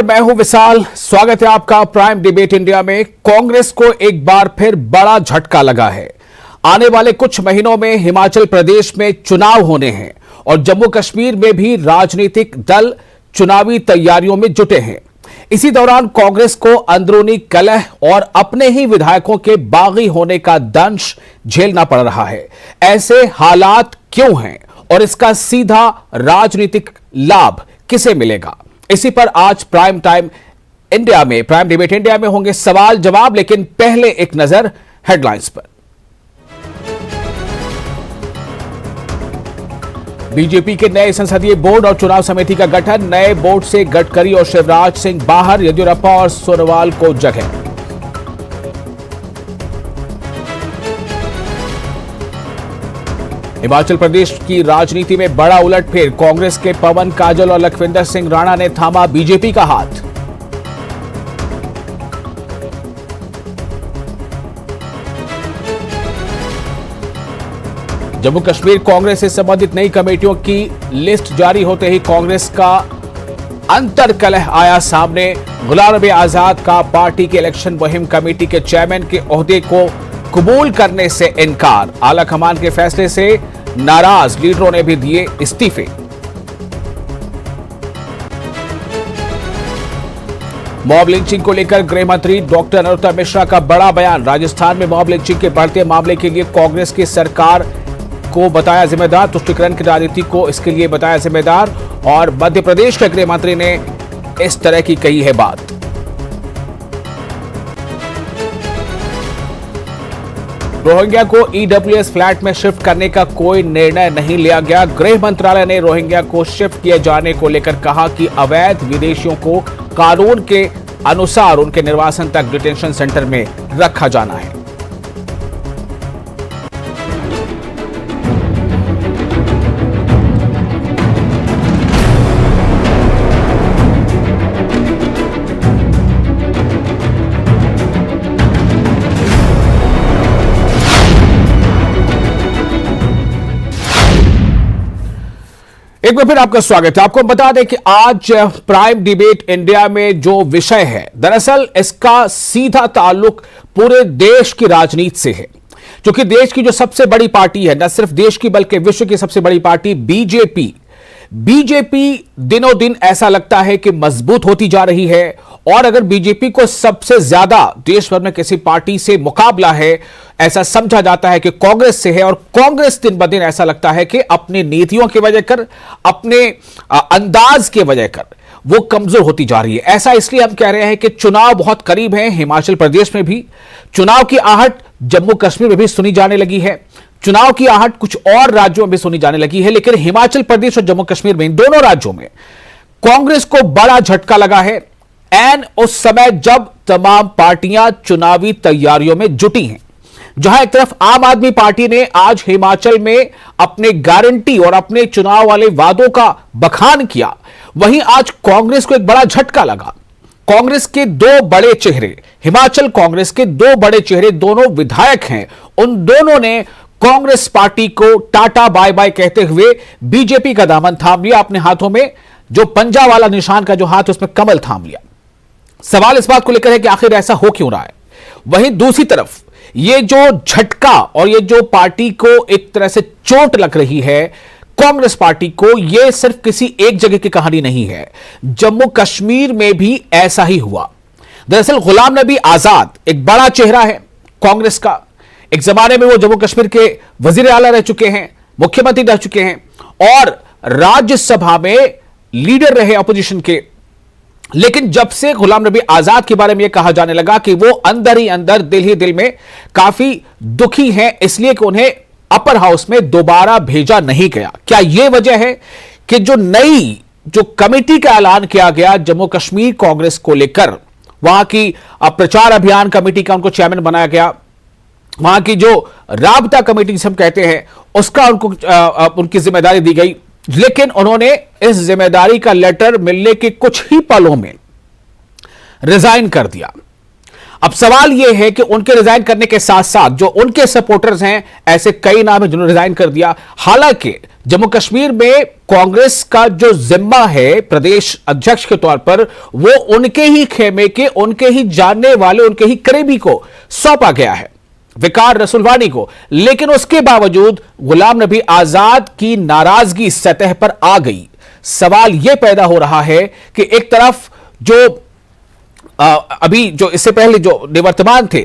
मैं हूं विशाल, स्वागत है आपका प्राइम डिबेट इंडिया में। कांग्रेस को एक बार फिर बड़ा झटका लगा है। आने वाले कुछ महीनों में हिमाचल प्रदेश में चुनाव होने हैं और जम्मू कश्मीर में भी राजनीतिक दल चुनावी तैयारियों में जुटे हैं। इसी दौरान कांग्रेस को अंदरूनी कलह और अपने ही विधायकों के बागी होने का दंश झेलना पड़ रहा है। ऐसे हालात क्यों हैं और इसका सीधा राजनीतिक लाभ किसे मिलेगा, इसी पर आज प्राइम डिबेट इंडिया में होंगे सवाल जवाब। लेकिन पहले एक नजर हेडलाइंस पर। बीजेपी के नए संसदीय बोर्ड और चुनाव समिति का गठन। नए बोर्ड से गडकरी और शिवराज सिंह बाहर, येदियुरप्पा और सोनोवाल को जगह। हिमाचल प्रदेश की राजनीति में बड़ा उलटफेर। कांग्रेस के पवन काजल और लखविंदर सिंह राणा ने थामा बीजेपी का हाथ। जम्मू कश्मीर कांग्रेस से संबंधित नई कमेटियों की लिस्ट जारी होते ही कांग्रेस का अंतर कलह आया सामने। गुलाम नबी आजाद का पार्टी के इलेक्शन मुहिम कमेटी के चेयरमैन के ओहदे को कबूल करने से इनकार। आला कमान के फैसले से नाराज लीडरों ने भी दिए इस्तीफे। मॉब लिंचिंग को लेकर गृह मंत्री डॉक्टर नरोत्तम मिश्रा का बड़ा बयान। राजस्थान में मॉब लिंचिंग के बढ़ते मामले के लिए कांग्रेस की सरकार को बताया जिम्मेदार, तुष्टीकरण की राजनीति को इसके लिए बताया जिम्मेदार। और मध्य प्रदेश के गृह मंत्री ने इस तरह की कही है बात। रोहिंग्या को ईडब्ल्यूएस फ्लैट में शिफ्ट करने का कोई निर्णय नहीं लिया गया। गृह मंत्रालय ने रोहिंग्या को शिफ्ट किए जाने को लेकर कहा कि अवैध विदेशियों को कानून के अनुसार उनके निर्वासन तक डिटेंशन सेंटर में रखा जाना है। एक बार फिर आपका स्वागत है। आपको बता दें कि आज प्राइम डिबेट इंडिया में जो विषय है, दरअसल इसका सीधा ताल्लुक पूरे देश की राजनीति से है। क्योंकि देश की जो सबसे बड़ी पार्टी है, न सिर्फ देश की बल्कि विश्व की सबसे बड़ी पार्टी बीजेपी दिनों दिन ऐसा लगता है कि मजबूत होती जा रही है। और अगर बीजेपी को सबसे ज्यादा देश भर में किसी पार्टी से मुकाबला है, ऐसा समझा जाता है कि कांग्रेस से है। और कांग्रेस दिन ब दिन ऐसा लगता है कि अपनी नीतियों की वजह कर, अपने अंदाज के वजह कर वो कमजोर होती जा रही है। ऐसा इसलिए हम कह रहे हैं कि चुनाव बहुत करीब है। हिमाचल प्रदेश में भी चुनाव की आहट जम्मू कश्मीर में भी सुनी जाने लगी है। चुनाव की आहट कुछ और राज्यों में भी सुनी जाने लगी है। लेकिन हिमाचल प्रदेश और जम्मू कश्मीर में, इन दोनों राज्यों में कांग्रेस को बड़ा झटका लगा है। एन उस समय जब तमाम पार्टियां चुनावी तैयारियों में जुटी हैं। जहां एक तरफ आम आदमी पार्टी ने आज हिमाचल में अपने गारंटी और अपने चुनाव वाले वादों का बखान किया, वहीं आज कांग्रेस को एक बड़ा झटका लगा। कांग्रेस के दो बड़े चेहरे, हिमाचल कांग्रेस के दो बड़े चेहरे, दोनों विधायक हैं, उन दोनों ने कांग्रेस पार्टी को टाटा बाय बाय कहते हुए बीजेपी का दामन थाम लिया। अपने हाथों में जो पंजा वाला निशान का जो हाथ, उसमें कमल थाम लिया। सवाल इस बात को लेकर है कि आखिर ऐसा हो क्यों रहा है। वहीं दूसरी तरफ ये जो झटका और ये जो पार्टी को एक तरह से चोट लग रही है कांग्रेस पार्टी को, ये सिर्फ किसी एक जगह की कहानी नहीं है। जम्मू कश्मीर में भी ऐसा ही हुआ। दरअसल गुलाम नबी आजाद एक बड़ा चेहरा है कांग्रेस का। एक जमाने में वो जम्मू कश्मीर के वजीर आला रह चुके हैं, मुख्यमंत्री रह चुके हैं और राज्यसभा में लीडर रहे अपोजिशन के। लेकिन जब से गुलाम नबी आजाद के बारे में यह कहा जाने लगा कि वो अंदर ही अंदर, दिल ही दिल में काफी दुखी हैं, इसलिए कि उन्हें अपर हाउस में दोबारा भेजा नहीं गया। क्या यह वजह है कि जो कमेटी का ऐलान किया गया जम्मू कश्मीर कांग्रेस को लेकर, वहां की प्रचार अभियान कमेटी का उनको चेयरमैन बनाया गया, वहां की जो राबता कमेटी जिसे हम कहते हैं उसका उनकी जिम्मेदारी दी गई। लेकिन उन्होंने इस जिम्मेदारी का लेटर मिलने के कुछ ही पलों में रिजाइन कर दिया। अब सवाल यह है कि उनके रिजाइन करने के साथ साथ जो उनके सपोर्टर्स हैं, ऐसे कई नाम हैं जिन्होंने रिजाइन कर दिया। हालांकि जम्मू कश्मीर में कांग्रेस का जो जिम्मा है प्रदेश अध्यक्ष के तौर पर, वो उनके ही खेमे के, उनके ही जानने वाले, उनके ही करीबी को सौंपा गया है, विकार रसूलवानी को। लेकिन उसके बावजूद गुलाम नबी आजाद की नाराजगी सतह पर आ गई। सवाल यह पैदा हो रहा है कि एक तरफ जो अभी जो इससे पहले जो निवर्तमान थे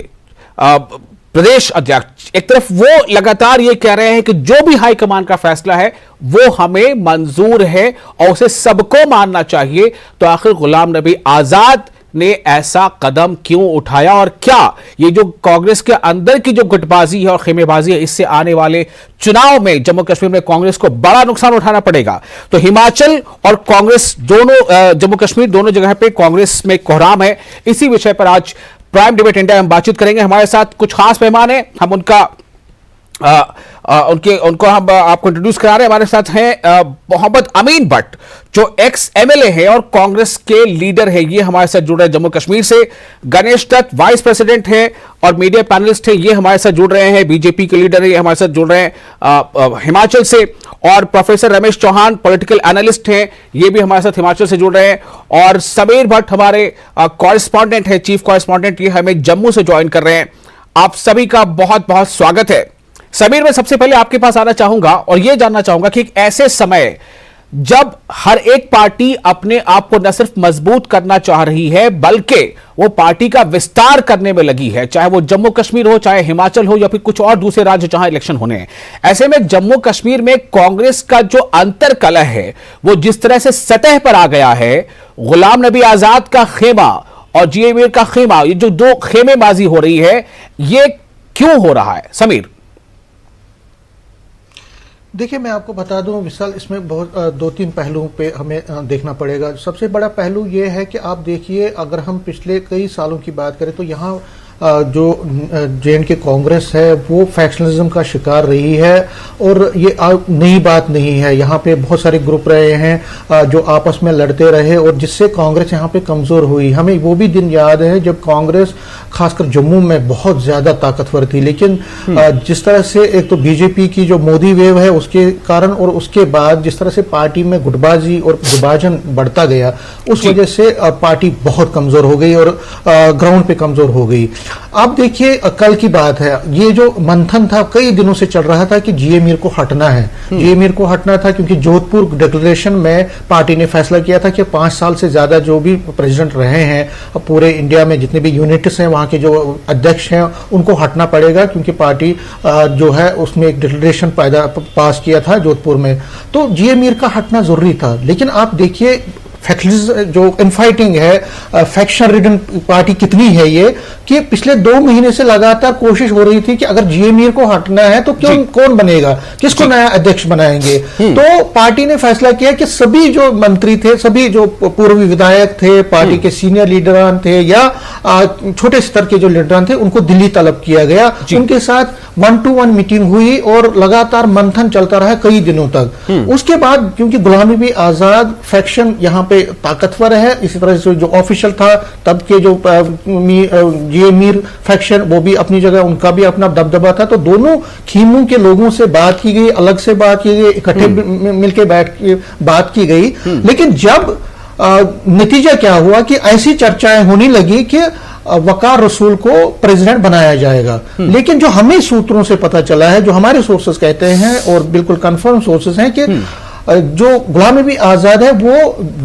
प्रदेश अध्यक्ष, एक तरफ वो लगातार ये कह रहे हैं कि जो भी हाईकमान का फैसला है वो हमें मंजूर है और उसे सबको मानना चाहिए। तो आखिर गुलाम नबी आजाद ने ऐसा कदम क्यों उठाया और क्या ये जो कांग्रेस के अंदर की जो गुटबाजी है और खेमेबाजी है, इससे आने वाले चुनाव में जम्मू कश्मीर में कांग्रेस को बड़ा नुकसान उठाना पड़ेगा? तो हिमाचल और कांग्रेस दोनों, जम्मू कश्मीर दोनों जगह पे कांग्रेस में कोहराम है। इसी विषय पर आज प्राइम डिबेट इंडिया में हम बातचीत करेंगे। हमारे साथ कुछ खास मेहमान हैं, हम उनको हम आपको इंट्रोड्यूस करा रहे हैं। हमारे साथ हैं मोहम्मद अमीन भट्ट, जो एक्स एमएलए है और कांग्रेस के लीडर है, ये हमारे साथ जुड़ रहे हैं जम्मू कश्मीर से। गणेश दत्त वाइस प्रेसिडेंट है और मीडिया पैनलिस्ट है, ये हमारे साथ जुड़ रहे हैं। बीजेपी के लीडर है, ये हमारे साथ जुड़ रहे हैं हिमाचल से। और professor Ramesh Chauhan political analyst हैं, ये भी हमारे साथ हिमाचल से जुड़ रहे हैं। और समीर भट्ट हमारे कॉरेस्पॉन्डेंट है, चीफ कॉरेस्पॉन्डेंट, ये हमें जम्मू से ज्वाइन कर रहे हैं। आप सभी का बहुत बहुत स्वागत है। समीर, मैं सबसे पहले आपके पास आना चाहूंगा और यह जानना चाहूंगा कि एक ऐसे समय जब हर एक पार्टी अपने आप को न सिर्फ मजबूत करना चाह रही है बल्कि वो पार्टी का विस्तार करने में लगी है, चाहे वो जम्मू कश्मीर हो, चाहे हिमाचल हो, या फिर कुछ और दूसरे राज्य जहां इलेक्शन होने हैं, ऐसे में जम्मू कश्मीर में कांग्रेस का जो अंतरकलह है वो जिस तरह से सतह पर आ गया है, गुलाम नबी आजाद का खेमा और जीए मीर का खेमा, ये जो दो खेमेबाजी हो रही है, ये क्यों हो रहा है? समीर। देखिए, मैं आपको बता दूं विशाल, इसमें बहुत दो तीन पहलुओं पे हमें देखना पड़ेगा। सबसे बड़ा पहलू ये है कि आप देखिए, अगर हम पिछले कई सालों की बात करें तो यहाँ जो जे.एंड.के कांग्रेस है वो फैक्शनलिज्म का शिकार रही है और ये नई बात नहीं है। यहाँ पे बहुत सारे ग्रुप रहे हैं जो आपस में लड़ते रहे और जिससे कांग्रेस यहाँ पे कमजोर हुई। हमें वो भी दिन याद है जब कांग्रेस खासकर जम्मू में बहुत ज्यादा ताकतवर थी, लेकिन जिस तरह से एक तो बीजेपी की जो मोदी वेव है उसके कारण और उसके बाद जिस तरह से पार्टी में गुटबाजी और विभाजन बढ़ता गया, उस वजह से पार्टी बहुत कमजोर हो गई और ग्राउंड पे कमजोर हो गई। आप देखिए, कल की बात है, ये जो मंथन था कई दिनों से चल रहा था कि जीए मीर को हटना है। जीए मीर को हटना था क्योंकि जोधपुर डिक्लेरेशन में पार्टी ने फैसला किया था कि 5 साल से ज्यादा जो भी प्रेसिडेंट रहे हैं पूरे इंडिया में, जितने भी यूनिट्स हैं, वहां के जो अध्यक्ष हैं, उनको हटना पड़ेगा क्योंकि पार्टी जो है उसमें एक डिक्लेरेशन पास किया था जोधपुर में। तो जीए मीर का हटना जरूरी था। लेकिन आप देखिए जो इनफाइटिंग है, फैक्शन रिडन पार्टी कितनी है ये, कि पिछले 2 महीने से लगातार कोशिश हो रही थी कि अगर जीए मीर को हटना है तो कौन बनेगा, किसको नया अध्यक्ष बनाएंगे। तो पार्टी ने फैसला किया कि सभी जो मंत्री थे, सभी जो पूर्व विधायक थे, पार्टी के सीनियर लीडरान थे या छोटे स्तर के जो लीडरान थे, उनको दिल्ली तलब किया गया। उनके साथ 1-to-1 मीटिंग हुई और लगातार मंथन चलता रहा कई दिनों तक। उसके बाद क्योंकि गुलाम नबी आजाद फैक्शन यहाँ पे ताकतवर है, इसी तरह से जो ऑफिशियल था तब के जो जीए मीर फैक्शन, वो भी अपनी जगह, उनका भी अपना दबदबा था। तो दोनों खीमों के लोगों से बात की गई, अलग से बात की गई, इकट्ठे मिलकर बैठ के बात की गई। लेकिन जब नतीजा क्या हुआ कि ऐसी चर्चाएं होने लगी कि वकार रसूल को प्रेसिडेंट बनाया जाएगा। लेकिन जो हमें सूत्रों से पता चला है, जो हमारे सोर्सेस कहते हैं और बिल्कुल कंफर्म सोर्सेस हैं कि जो गुलाम नबी आजाद है वो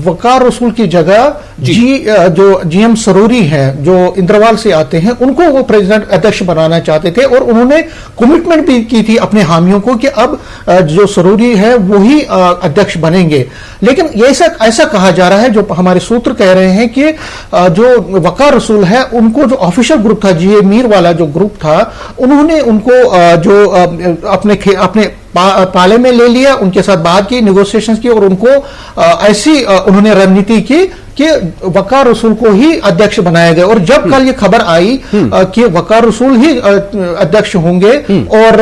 वकार रसूल की जगह जो जीएम सरूरी हैं, जो इंद्रवाल से आते हैं, उनको वो प्रेसिडेंट अध्यक्ष बनाना चाहते थे और उन्होंने कमिटमेंट भी की थी अपने हामियों को कि अब जो सरूरी है वही अध्यक्ष बनेंगे। लेकिन ये ऐसा कहा जा रहा है, जो हमारे सूत्र कह रहे हैं कि जो वकार रसूल है उनको जो ऑफिशियल ग्रुप था, जीए मीर वाला जो ग्रुप था, उन्होंने उनको जो अपने पाले में ले लिया, उनके साथ बात की, नेगोशिएशंस की और उनको ऐसी उन्होंने रणनीति की कि वकार रसूल को ही अध्यक्ष बनाया गया। और जब कल ये खबर आई कि वकार रसूल ही अध्यक्ष होंगे और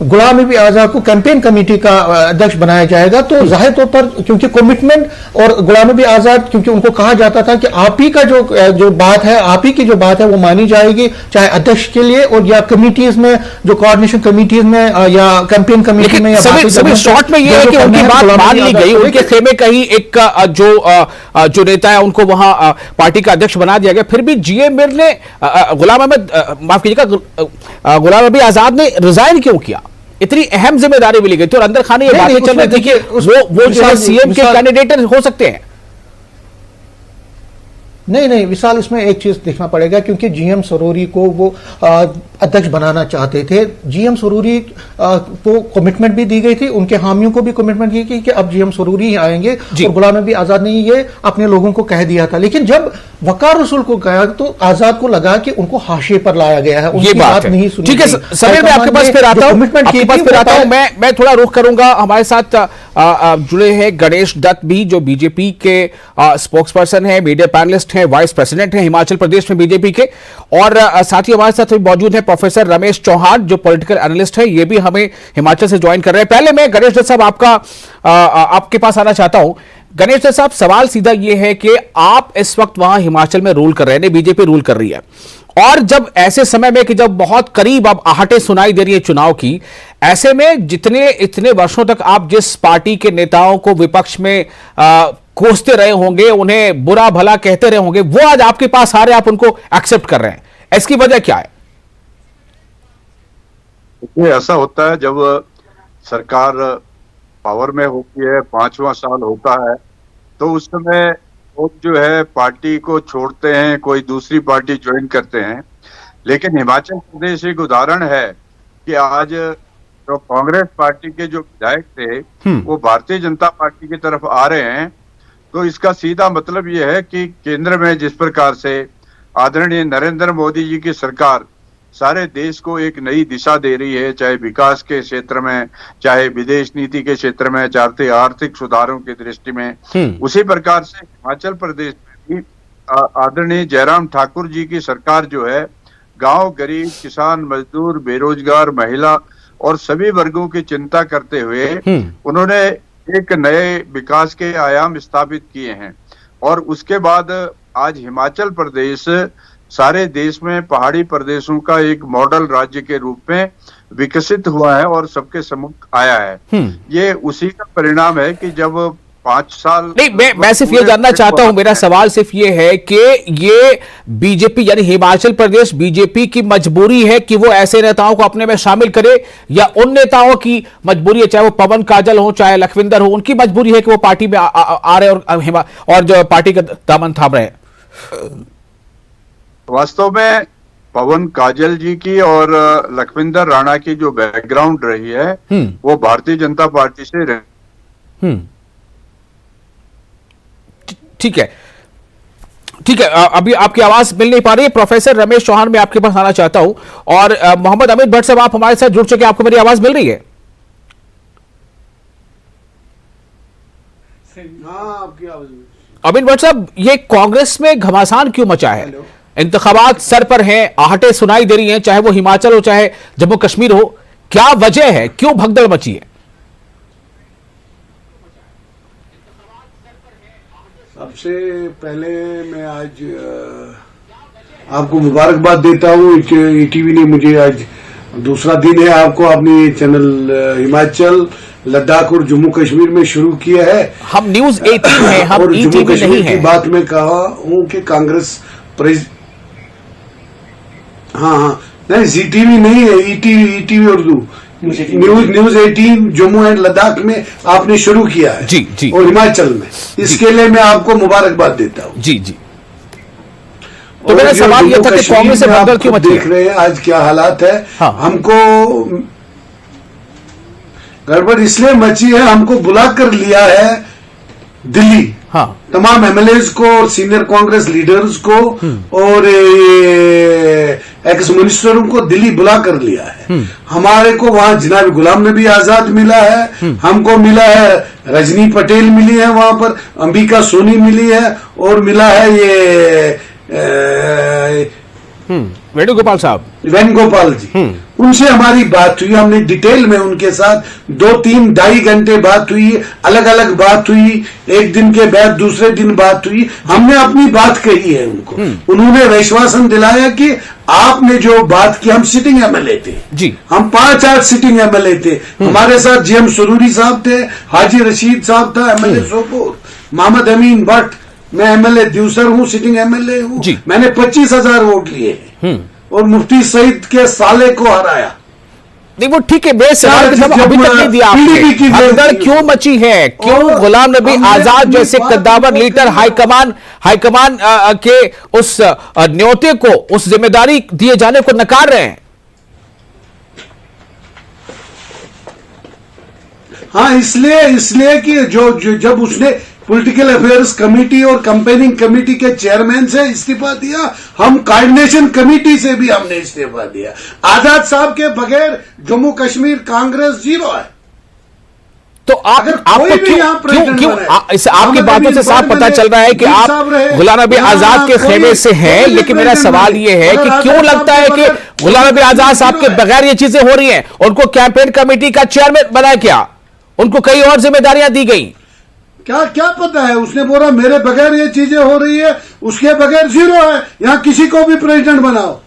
गुलाम नबी आजाद को कैंपेन कमेटी का अध्यक्ष बनाया जाएगा, तो जाहिर तौर पर क्योंकि कमिटमेंट और गुलाम नबी आजाद, क्योंकि उनको कहा जाता था कि आप ही का जो बात है, आप ही की जो बात है वो मानी जाएगी, चाहे अध्यक्ष के लिए और या कमिटीज में, जो कोऑर्डिनेशन कमिटीज में या कैंपेन कमेटी में, या सभी शॉर्ट में ये है कि उनकी बात मान ली गई, उनके खेमे कहीं एक जो नेता है उनको वहां पार्टी का अध्यक्ष बना दिया गया। फिर भी जीए मीर ने माफ कीजिएगा, गुलाम नबी आजाद ने रिजाइन क्यों किया? इतनी अहम जिम्मेदारी मिली गई थी और अंदर खाने ये बातें चल रही थी कि वो जो है सीएम के कैंडिडेट हो सकते हैं। नहीं विशाल, इसमें एक चीज देखना पड़ेगा, क्योंकि जीएम सरोरी को वो अध्यक्ष बनाना चाहते थे। जीएम सरूरी को कमिटमेंट भी दी गई थी, उनके हामियों को भी कमिटमेंट दी गई कि अब जीएम सरूरी ही आएंगे, और गुलाम नबी आजाद ने ये अपने लोगों को कह दिया था। लेकिन जब वकार रसूल को गया तो आजाद को लगा कि उनको हाशिए पर लाया गया है, उनकी बात नहीं सुनी। ठीक है समीर, मैं आपके पास फिर आता हूं, मैं थोड़ा रुख करूंगा। हमारे साथ जुड़े हैं गणेश दत्त भी, जो बीजेपी के स्पोक्स पर्सन है, मीडिया पैनलिस्ट हैं, वाइस प्रेसिडेंट हैं हिमाचल प्रदेश में बीजेपी के, और साथ ही हमारे साथ मौजूद है प्रोफेसर रमेश चौहान जो पॉलिटिकल एनालिस्ट है, ये भी हमें हिमाचल से ज्वाइन कर रहे हैं। पहले मैं गणेश दत्त साहब आपके पास आना चाहता हूं। गणेश दत्त साहब, सवाल सीधा ये है कि आप इस वक्त वहां हिमाचल में रूल कर रहे हैं, बीजेपी रूल कर रही है, और जब ऐसे समय में कि जब बहुत करीब अब आहटें सुनाई दे रही है चुनाव की, ऐसे में इतने वर्षों तक आप जिस पार्टी के नेताओं को विपक्ष में कोसते रहे होंगे, उन्हें बुरा भला कहते रहे होंगे, वो आज आपके पास आ रहे हैं, आप उनको एक्सेप्ट कर रहे हैं, इसकी वजह क्या है? ऐसा होता है जब सरकार पावर में होती है, 5वां साल होता है, तो उस समय लोग जो है पार्टी को छोड़ते हैं, कोई दूसरी पार्टी ज्वाइन करते हैं। लेकिन हिमाचल प्रदेश एक उदाहरण है कि आज जो कांग्रेस पार्टी के जो विधायक थे वो भारतीय जनता पार्टी की तरफ आ रहे हैं। तो इसका सीधा मतलब ये है कि केंद्र में जिस प्रकार से आदरणीय नरेंद्र मोदी जी की सरकार सारे देश को एक नई दिशा दे रही है, चाहे विकास के क्षेत्र में, चाहे विदेश नीति के क्षेत्र में, चाहे आर्थिक सुधारों की दृष्टि में, उसी प्रकार से हिमाचल प्रदेश में भी आदरणीय जयराम ठाकुर जी की सरकार जो है गांव, गरीब, किसान, मजदूर, बेरोजगार, महिला और सभी वर्गों की चिंता करते हुए उन्होंने एक नए विकास के आयाम स्थापित किए हैं। और उसके बाद आज हिमाचल प्रदेश सारे देश में पहाड़ी प्रदेशों का एक मॉडल राज्य के रूप में विकसित हुआ है और सबके सम्मुख आया है। ये उसी का परिणाम है कि जब 5 साल नहीं, मैं सिर्फ ये जानना चाहता हूं, मेरा सवाल सिर्फ ये है कि ये बीजेपी यानी हिमाचल प्रदेश बीजेपी की मजबूरी है कि वो ऐसे नेताओं को अपने में शामिल करे, या उन नेताओं की मजबूरी है, चाहे वो पवन काजल हो, चाहे लखविंदर हो, उनकी मजबूरी है कि वो पार्टी में आ रहे और जो पार्टी का दामन थाम रहे हैं? वास्तव में पवन काजल जी की और लखविंदर राणा की जो बैकग्राउंड रही है वो भारतीय जनता पार्टी से रही। ठीक है, अभी आपकी आवाज मिल नहीं पा रही है। प्रोफेसर रमेश चौहान, मैं आपके पास आना चाहता हूं, और मोहम्मद अमित भट्ट साहब आप हमारे साथ जुड़ चुके हैं, आपको मेरी आवाज मिल रही है? हाँ, आपकी आवाज। अमित भट्ट साहब, ये कांग्रेस में घमासान क्यों मचा है? इंतखाबात सर पर हैं, आहटें सुनाई दे रही हैं, चाहे वो हिमाचल हो चाहे जम्मू कश्मीर हो, क्या वजह है, क्यों भगदड़ मची है? सबसे पहले मैं आज आपको मुबारकबाद देता हूँ। ईटीवी ने मुझे आज दूसरा दिन है आपको अपनी चैनल हिमाचल, लद्दाख और जम्मू कश्मीर में शुरू किया है। हम न्यूज़ 18 हैं, हम ईटीवी नहीं है। की बात में कहा हूँ कि कांग्रेस हाँ, नहीं जीटीवी नहीं है, ETV Urdu news 18 Jammu and Ladakh में आपने शुरू किया है जी। और हिमाचल में, इसके लिए मैं आपको मुबारकबाद देता हूँ। जी। तो मेरा सवाल यह था कि कांग्रेस से भगदड़ क्यों मची है? देख रहे हैं आज क्या हालात है। हाँ। हमको गड़बड़ इसलिए मची है, हमको बुलाकर लिया है दिल्ली। हाँ। तमाम एमएलएज को और सीनियर कांग्रेस लीडर्स को और एक्स मिनिस्टरों को दिल्ली बुला कर लिया है। हमारे को वहां जनाब गुलाम नबी आजाद मिला है, हमको मिला है रजनी पटेल मिली है, वहां पर अंबिका सोनी मिली है, और मिला है ये वेणुगोपाल साहब, वेणुगोपाल जी। उनसे हमारी बात हुई, हमने डिटेल में उनके साथ 2-3-2.5 घंटे बात हुई, अलग अलग बात हुई, एक दिन के बाद दूसरे दिन बात हुई। हमने अपनी बात कही है उनको, उन्होंने विश्वासन दिलाया कि आपने जो बात की, हम सिटिंग एमएलए थे जी, हम 5-8 सिटिंग एमएलए थे, हमारे साथ जीएम सुरूरी साहब थे, हाजी रशीद साहब था एमएलए सोपोर, मोहम्मद अमीन भट्ट, मैं एमएलए दिवसर हूँ, सिटिंग एमएलए हूँ, मैंने 25,000 वोट लिए हैं और मुफ्ती सईद के साले को हराया। नहीं वो ठीक है, मेरे सवाल का जवाब अभी तक नहीं दिया आपने। भगदड़ क्यों मची है, क्यों गुलाम नबी आजाद जैसे कद्दावर लीडर हाईकमान के उस न्योते को, उस जिम्मेदारी दिए जाने को नकार रहे हैं? हाँ, इसलिए कि जब उसने पॉलिटिकल अफेयर्स कमेटी और कैंपेनिंग कमेटी के चेयरमैन से इस्तीफा दिया, हम कोऑर्डिनेशन कमेटी से भी हमने इस्तीफा दिया। आजाद साहब के बगैर जम्मू कश्मीर कांग्रेस 0 है। तो आपको क्यों आपकी बातों से साफ पता चल रहा है कि आप गुलाम नबी आजाद के खेमे से हैं, लेकिन मेरा सवाल यह है कि क्यों लगता है कि गुलाम नबी आजाद साहब के बगैर ये चीजें हो रही हैं? उनको कैंपेन कमेटी का चेयरमैन बनाया, क्या उनको कई और जिम्मेदारियां दी गई? क्या पता है, उसने बोला मेरे बगैर ये चीजें हो रही है, उसके बगैर 0 है, यहां किसी को भी प्रेसिडेंट बनाओ।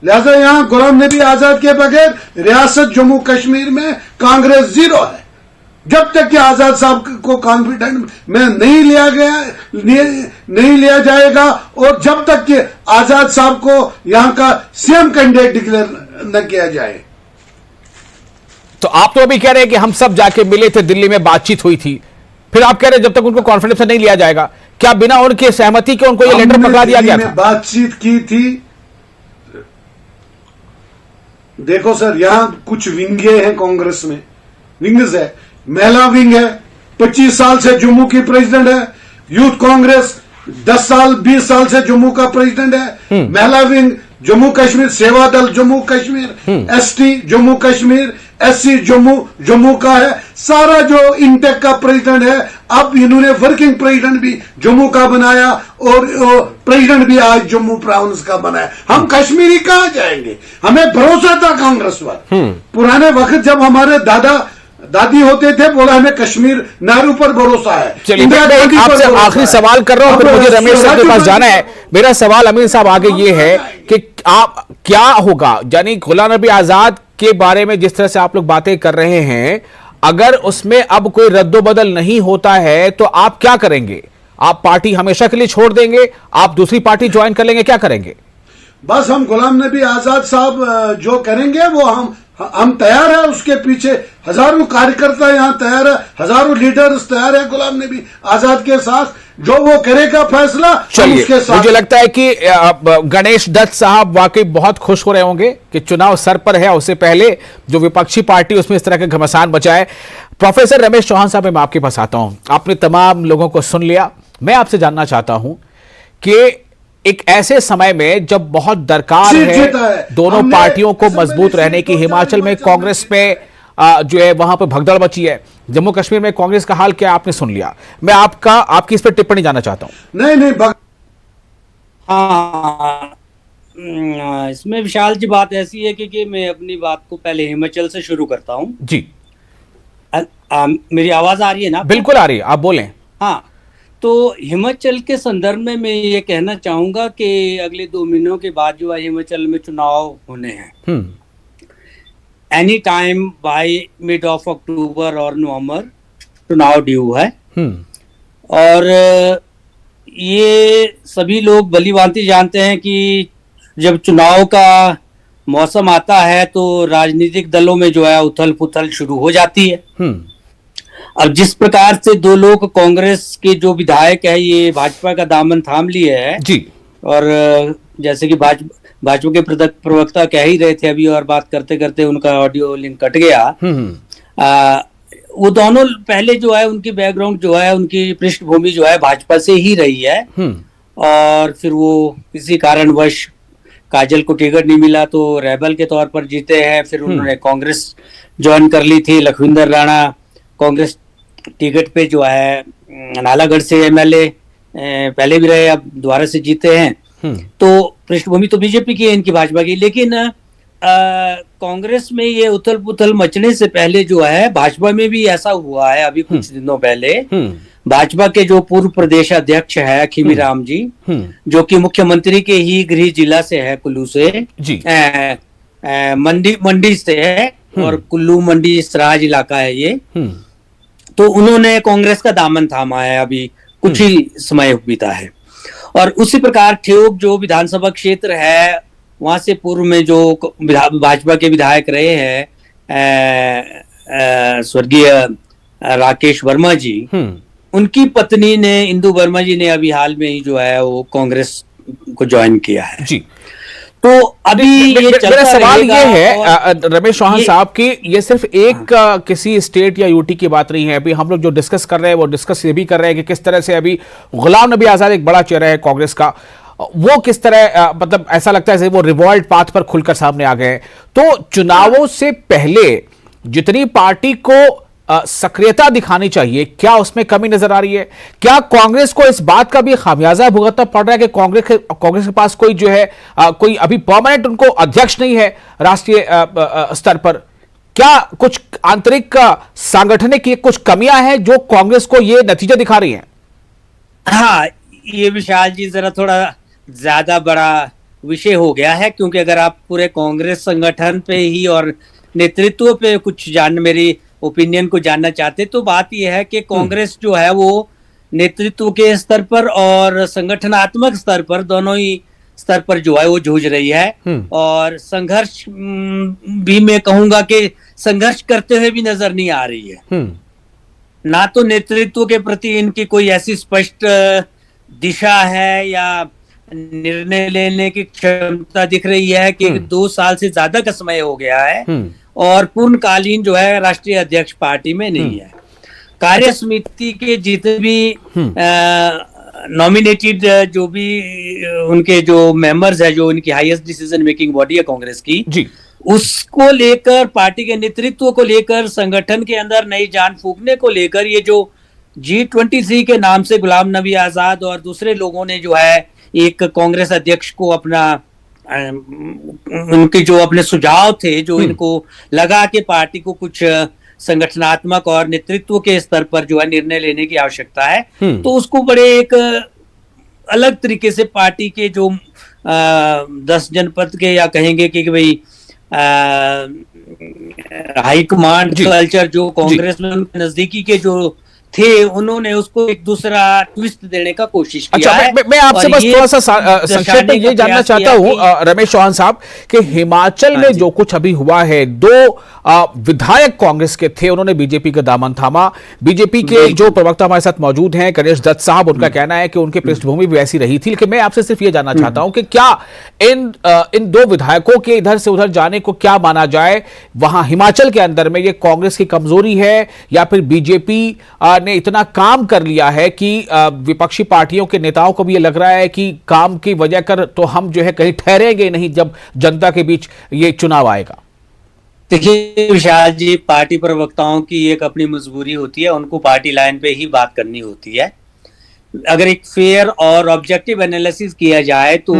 लिहाजा यहां गुलाम नबी आजाद के बगैर रियासत जम्मू कश्मीर में कांग्रेस 0 है। जब तक कि आजाद साहब को कॉन्फिडेंट में नहीं लिया जाएगा और जब तक कि आजाद साहब को यहां का सीएम कैंडिडेट डिक्लेयर न किया जाए। तो आप तो अभी कह रहे हैं कि हम सब जाके मिले थे, दिल्ली में बातचीत हुई थी, फिर आप कह रहे हैं जब तक उनको कॉन्फिडेंस से नहीं लिया जाएगा, क्या बिना उनके सहमति के उनको ये लेटर पकड़ा दिया गया था? बातचीत की थी। देखो सर, यहां कुछ विंगे हैं कांग्रेस में, विंग्स है, महिला विंग है, 25 साल से जम्मू की प्रेसिडेंट है, यूथ कांग्रेस 10 साल 20 साल से जम्मू का प्रेसिडेंट है, महिला विंग जम्मू कश्मीर सेवा दल जम्मू कश्मीर, एसटी जम्मू कश्मीर, एससी जम्मू का है, सारा जो इंटेक का प्रेसिडेंट है। अब इन्होंने वर्किंग प्रेसिडेंट भी जम्मू का बनाया और प्रेसिडेंट भी आज जम्मू प्रोविंस का बनाया। हम कश्मीरी कहां जाएंगे? हमें भरोसा था कांग्रेस पर। पुराने वक्त जब हमारे दादी होते थे, बोला हमें कश्मीर नेहरू पर भरोसा है। चलिए मैं आपसे आखिरी सवाल कर रहा हूं, फिर मुझे रमेश सर के पास जाना है। मेरा सवाल अमीन साहब आगे ये है कि आप क्या होगा, यानी गुलाम नबी आजाद के बारे में जिस तरह से आप लोग बातें कर रहे हैं, अगर उसमें अब कोई रद्दोबदल नहीं होता है तो आप क्या करेंगे? आप पार्टी हमेशा के लिए छोड़ देंगे, आप दूसरी पार्टी ज्वाइन कर लेंगे, क्या करेंगे? बस हम गुलाम नबी आजाद साहब जो करेंगे वो हम तैयार है, उसके पीछे हजारों कार्यकर्ता यहाँ तैयार है, हजारों लीडर्स तैयार है गुलाम नबी आजाद के साथ। जो वो करेगा फैसला उसके साथ। मुझे लगता है कि गणेश दत्त साहब वाकई बहुत खुश हो रहे होंगे कि चुनाव सर पर है, उससे पहले जो विपक्षी पार्टी उसमें इस तरह के घमासान बचा है। प्रोफेसर रमेश चौहान साहब, मैं आपके पास आता हूं, आपने तमाम लोगों को सुन लिया। मैं आपसे जानना चाहता हूं कि एक ऐसे समय में जब बहुत दरकार है दोनों पार्टियों को मजबूत रहने की, हिमाचल में कांग्रेस में जो है वहां पर भगदड़ मची है, जम्मू कश्मीर में कांग्रेस का हाल क्या आपने सुन लिया, मैं आपकी इस पर टिप्पणी जानना चाहता हूं। नहीं इसमें विशाल जी बात ऐसी है कि मैं अपनी बात को पहले हिमाचल से शुरू करता हूं जी। मेरी आवाज आ रही है ना? बिल्कुल आ रही है, आप बोलें। हाँ, तो हिमाचल के संदर्भ में मैं ये कहना चाहूंगा कि अगले 2 महीनों के बाद जो है हिमाचल में चुनाव होने हैं। Any time by mid of October और नवंबर चुनाव ड्यू है। और ये सभी लोग भली भांति जानते हैं कि जब चुनाव का मौसम आता है तो राजनीतिक दलों में जो है उथल पुथल शुरू हो जाती है। अब जिस प्रकार से 2 लोग कांग्रेस के जो विधायक है ये भाजपा का दामन थाम लिए है जी, और जैसे कि भाजपा के प्रवक्ता कह ही रहे थे अभी, और बात करते करते उनका ऑडियो लिंक कट गया। वो दोनों पहले जो है उनकी बैकग्राउंड जो है, उनकी पृष्ठभूमि जो है भाजपा से ही रही है, और फिर वो किसी कारणवश काजल को टिकट नहीं मिला तो रेबल के तौर पर जीते हैं। फिर उन्होंने कांग्रेस ज्वाइन कर ली थी। लखविंदर राणा कांग्रेस टिकट पे जो है नालागढ़ से एमएलए पहले भी रहे, अब दोबारा से जीते हैं। तो पृष्ठभूमि तो बीजेपी की है, इनकी भाजपा की। लेकिन कांग्रेस में ये उथल पुथल मचने से पहले जो है भाजपा में भी ऐसा हुआ है। अभी कुछ दिनों पहले भाजपा के जो पूर्व प्रदेश अध्यक्ष है खीमीराम जी, जो कि मुख्यमंत्री के ही गृह जिला से है, कुल्लू से मंडी से है, और कुल्लू मंडी सराज इलाका है ये। तो उन्होंने कांग्रेस का दामन थामा है, अभी कुछ ही समय बीता है। और उसी प्रकार ठियोग जो विधानसभा क्षेत्र है, वहां से पूर्व में जो भाजपा के विधायक रहे हैं स्वर्गीय राकेश वर्मा जी, उनकी पत्नी ने, इंदु वर्मा जी ने अभी हाल में ही जो है वो कांग्रेस को ज्वाइन किया है जी। तो अभी मेरा सवाल ये है रमेश चौहान साहब की, ये सिर्फ एक किसी स्टेट या यूटी की बात नहीं है। अभी हम लोग जो डिस्कस कर रहे हैं वो डिस्कस ये भी कर रहे हैं कि किस तरह से अभी गुलाम नबी आजाद एक बड़ा चेहरा है कांग्रेस का, वो किस तरह मतलब ऐसा लगता है जैसे वो रिवॉल्ट पाथ पर खुलकर सामने आ गए। तो चुनावों से पहले जितनी पार्टी को सक्रियता दिखानी चाहिए, क्या उसमें कमी नजर आ रही है? क्या कांग्रेस को इस बात का भी खामियाजा भुगतना पड़ रहा है कि कांग्रेस के पास कोई जो है कोई अभी परमानेंट उनको अध्यक्ष नहीं है राष्ट्रीय स्तर पर? क्या कुछ आंतरिक सांगठनिक की कुछ कमियां हैं जो कांग्रेस को ये नतीजा दिखा रही हैं? हाँ, ये विशाल जी जरा थोड़ा ज्यादा बड़ा विषय हो गया है, क्योंकि अगर आप पूरे कांग्रेस संगठन पे ही और नेतृत्व पे कुछ मेरी ओपिनियन को जानना चाहते, तो बात यह है कि कांग्रेस जो है वो नेतृत्व के स्तर पर और संगठनात्मक स्तर पर, दोनों ही स्तर पर जो है वो जूझ रही है। और संघर्ष भी मैं कहूंगा कि संघर्ष करते हुए भी नजर नहीं आ रही है। ना तो नेतृत्व के प्रति इनकी कोई ऐसी स्पष्ट दिशा है या निर्णय लेने की क्षमता दिख रही है कि 2 साल से ज्यादा का समय हो गया है और पूर्णकालीन जो है राष्ट्रीय अध्यक्ष पार्टी में नहीं है। कार्य समिति के जितने भी नॉमिनेटेड जो भी उनके जो मेंबर्स है, जो उनकी हाईएस्ट डिसीजन मेकिंग बॉडी है कांग्रेस की जी, उसको लेकर, पार्टी के नेतृत्व को लेकर, संगठन के अंदर नई जान फूंकने को लेकर ये जो G23 के नाम से गुलाम नबी आजाद और दूसरे लोगों ने जो है एक कांग्रेस अध्यक्ष को अपना उनके जो अपने सुझाव थे, जो इनको लगा कि पार्टी को कुछ संगठनात्मक और नेतृत्व के स्तर पर जो है निर्णय लेने की आवश्यकता है, तो उसको बड़े एक अलग तरीके से पार्टी के जो 10 जनपद के या कहेंगे कि भाई हाई कमांड कल्चर जो कांग्रेस में नजदीकी के जो थे, उन्होंने उसको एक दूसरा ट्विस्ट देने का कोशिश किया है। मैं आपसे बस थोड़ा सा संक्षेप में ये जानना चाहता हूं रमेश चौहान साहब कि हिमाचल में जो कुछ अभी हुआ है, 2 विधायक कांग्रेस के थे, उन्होंने बीजेपी का दामन थामा। बीजेपी के जो प्रवक्ता हमारे साथ मौजूद हैं गणेश दत्त साहब, उनका कहना है कि उनकी पृष्ठभूमि भी वैसी रही थी। लेकिन मैं आपसे सिर्फ ये जानना चाहता हूं कि क्या इन 2 विधायकों के इधर से उधर जाने को क्या माना जाए? वहां हिमाचल के अंदर में ये कांग्रेस की कमजोरी है या फिर बीजेपी ने इतना काम कर लिया है कि विपक्षी पार्टियों के नेताओं को भी ये लग रहा है कि काम की वजह कर तो हम जो है कहीं ठहरेंगे नहीं जब जनता के बीच ये चुनाव आएगा? देखिए विशाल जी, पार्टी प्रवक्ताओं की एक अपनी मजबूरी होती है, उनको पार्टी लाइन पे ही बात करनी होती है। अगर एक फेयर और ऑब्जेक्टिव एनालिसिस किया जाए तो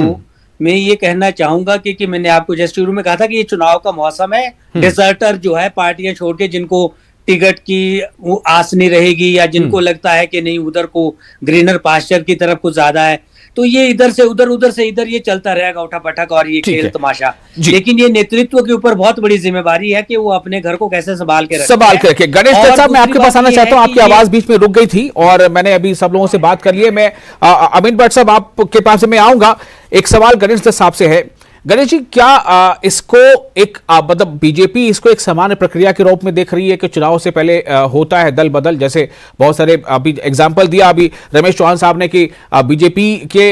मैं ये कहना चाहूंगा कि मैंने आपको जैसे शुरू में कहा था कि ये चुनाव का मौसम है। डिजर्टर जो है पार्टियां छोड़ के, जिनको टिकट की वो आस नहीं रहेगी या जिनको लगता है कि नहीं उधर को ग्रीनर पास्चर की तरफ कुछ ज्यादा है, तो ये इधर से उधर, उधर से इधर ये चलता रहेगा उठा पटक और ये खेल तमाशा। लेकिन ये नेतृत्व के ऊपर बहुत बड़ी जिम्मेदारी है कि वो अपने घर को कैसे संभाल के रखे। गणेश दत्त साहब, मैं आपके पास आना चाहता हूँ, आपकी आवाज बीच में रुक गई थी और मैंने अभी सब लोगों से बात कर ली है। मैं अमित भट्ट साहब आपके पास मैं आऊंगा। एक सवाल गणेश दत्त साहब से है। गणेश जी, क्या इसको एक मतलब बीजेपी इसको एक सामान्य प्रक्रिया के रूप में देख रही है कि चुनाव से पहले होता है दल बदल, जैसे बहुत सारे अभी एग्जांपल दिया अभी रमेश चौहान साहब ने कि बीजेपी के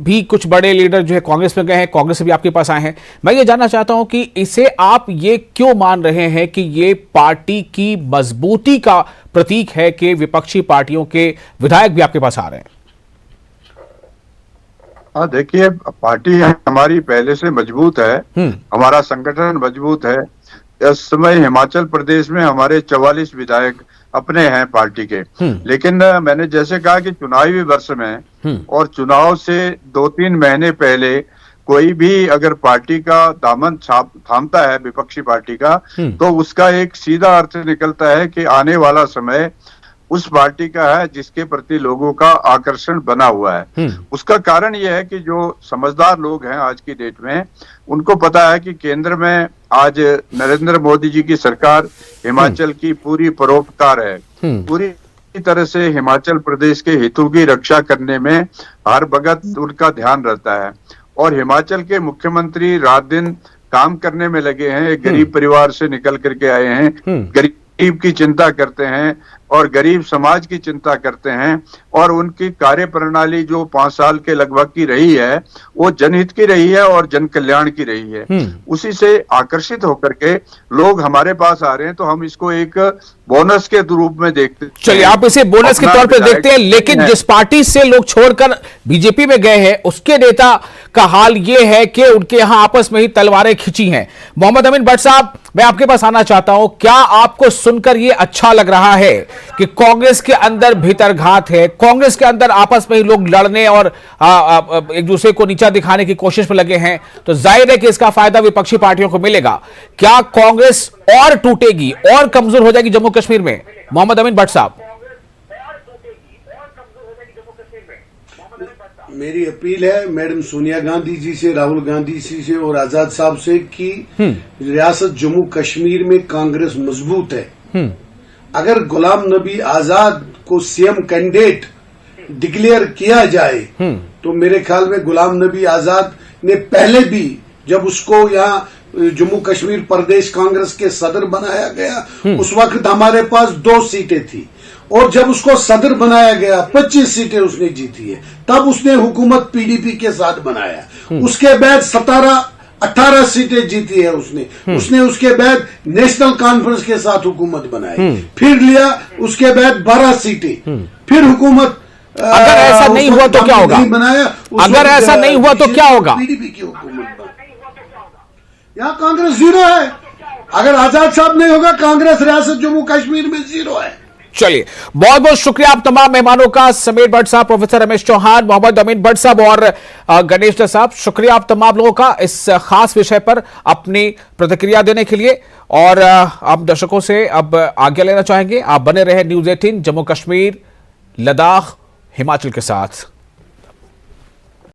भी कुछ बड़े लीडर जो है कांग्रेस में गए हैं, कांग्रेस से भी आपके पास आए हैं। मैं ये जानना चाहता हूं कि इसे आप ये क्यों मान रहे हैं कि ये पार्टी की मजबूती का प्रतीक है कि विपक्षी पार्टियों के विधायक भी आपके पास आ रहे हैं? हाँ, देखिए, पार्टी हमारी पहले से मजबूत है, हमारा संगठन मजबूत है। इस समय हिमाचल प्रदेश में हमारे 44 विधायक अपने हैं पार्टी के। लेकिन मैंने जैसे कहा कि चुनावी वर्ष में और चुनाव से 2-3 महीने पहले कोई भी अगर पार्टी का दामन थामता है विपक्षी पार्टी का, तो उसका एक सीधा अर्थ निकलता है कि आने वाला समय उस पार्टी का है जिसके प्रति लोगों का आकर्षण बना हुआ है। उसका कारण यह है कि जो समझदार लोग हैं आज की डेट में, उनको पता है कि केंद्र में आज नरेंद्र मोदी जी की सरकार हिमाचल की पूरी परोपकार है, पूरी तरह से हिमाचल प्रदेश के हितों की रक्षा करने में हर वक्त उनका ध्यान रहता है। और हिमाचल के मुख्यमंत्री रात दिन काम करने में लगे हैं, एक गरीब परिवार से निकल करके आए हैं, गरीब की चिंता करते हैं और गरीब समाज की चिंता करते हैं। और उनकी कार्य प्रणाली जो 5 साल के लगभग की रही है, वो जनहित की रही है और जन कल्याण की रही है। उसी से आकर्षित होकर के लोग हमारे पास आ रहे हैं, तो हम इसको एक बोनस के रूप में देखते हैं। चलिए, आप इसे बोनस के तौर पे देखते हैं, लेकिन जिस पार्टी से लोग छोड़कर बीजेपी में गए हैं, उसके नेता का हाल यह है कि उनके यहां आपस में ही तलवारें खिंची हैं। मोहम्मद अमीन भट्ट साहब, मैं आपके पास आना चाहता हूं, क्या आपको सुनकर यह अच्छा लग रहा है कि कांग्रेस के अंदर भीतरघात है, कांग्रेस के अंदर आपस में ही लोग लड़ने और एक दूसरे को नीचा दिखाने की कोशिश में लगे हैं? तो जाहिर है कि इसका फायदा विपक्षी पार्टियों को मिलेगा। क्या कांग्रेस और टूटेगी और कमजोर हो जाएगी जम्मू कश्मीर में? मोहम्मद अमीन भट्ट साहब, मेरी अपील है मैडम सोनिया गांधी जी से, राहुल गांधी जी से और आजाद साहब से कि रियासत जम्मू कश्मीर में कांग्रेस मजबूत है। अगर गुलाम नबी आजाद को सीएम कैंडिडेट डिक्लेयर किया जाए, तो मेरे ख्याल में गुलाम नबी आजाद ने पहले भी जब उसको यहाँ जम्मू कश्मीर प्रदेश कांग्रेस के सदर बनाया गया, उस वक्त हमारे पास 2 सीटें थी, और जब उसको सदर बनाया गया 25 सीटें उसने जीती है। तब उसने हुकूमत पीडीपी के साथ बनाया। उसके बाद 17-18 सीटें जीती है उसने उसके बाद नेशनल कॉन्फ्रेंस के साथ हुकूमत बनाई, फिर लिया उसके बाद 12 सीटें, फिर हुकूमत। अगर ऐसा नहीं हुआ तो क्या होगा? अगर ऐसा नहीं हुआ तो क्या होगा? पीडीपी की हुकूमत यहाँ कांग्रेस 0 है। अगर आजाद साहब नहीं होगा, कांग्रेस रियासत जम्मू कश्मीर में 0 है। चलिए, बहुत बहुत शुक्रिया आप तमाम मेहमानों का, समीर भट्ट साहब, प्रोफेसर रमेश चौहान, मोहम्मद अमीन भट्ट साहब और गणेश दत्त साहब। शुक्रिया आप तमाम लोगों का इस खास विषय पर अपनी प्रतिक्रिया देने के लिए। और आप दर्शकों से अब आज्ञा लेना चाहेंगे। आप बने रहे न्यूज़ 18 जम्मू कश्मीर, लद्दाख, हिमाचल के साथ।